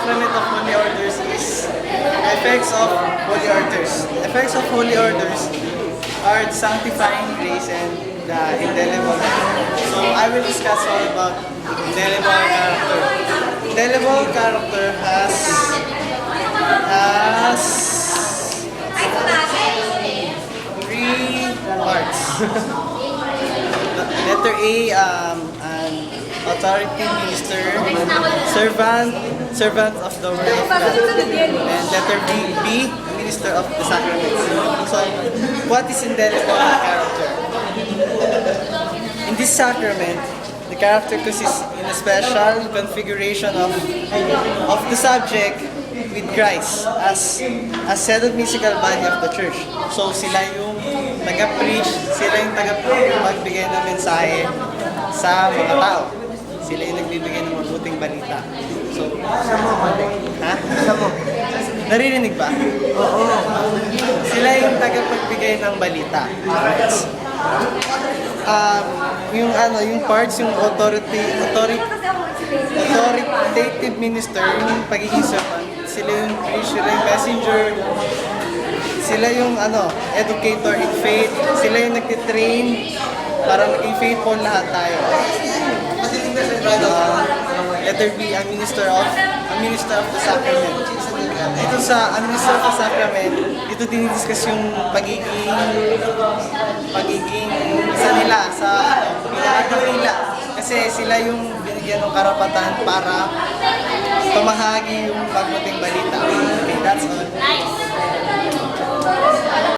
sacrament of holy orders is the effects of holy orders. The effects of holy orders are the sanctifying grace and the indelible character. So I will discuss all about indelible character. Indelible character has three parts. Letter A, an authority minister, servant of the word of God. And letter B, minister of the sacraments. So, what is indelible character? In this sacrament, the character consists in a special configuration of the subject with Christ as settled musical body of the church. So sila yung taga-preach, sila yung taga-pagbigay ng mensahe sa mga tao. Sila yung nagbibigay ng mabuting balita. So, ha? Naririnig ba? Oo. Sila yung tagapagbigay ng balita. Yung parts, yung authoritative minister, yung pagiging servant, sila yung preach, sila yung messenger, sila yung educator in faith, sila yung nagtitrain para maging faithful lahat tayo. Letter B, a minister of the sacrament. Dito sa minister of the sacrament, dito dinidiscuss yung pagiging isa nila sa pinakakapila. Kasi sila yung binigyan ng karapatan para pamahagi yung magmating balita. Okay, that's all.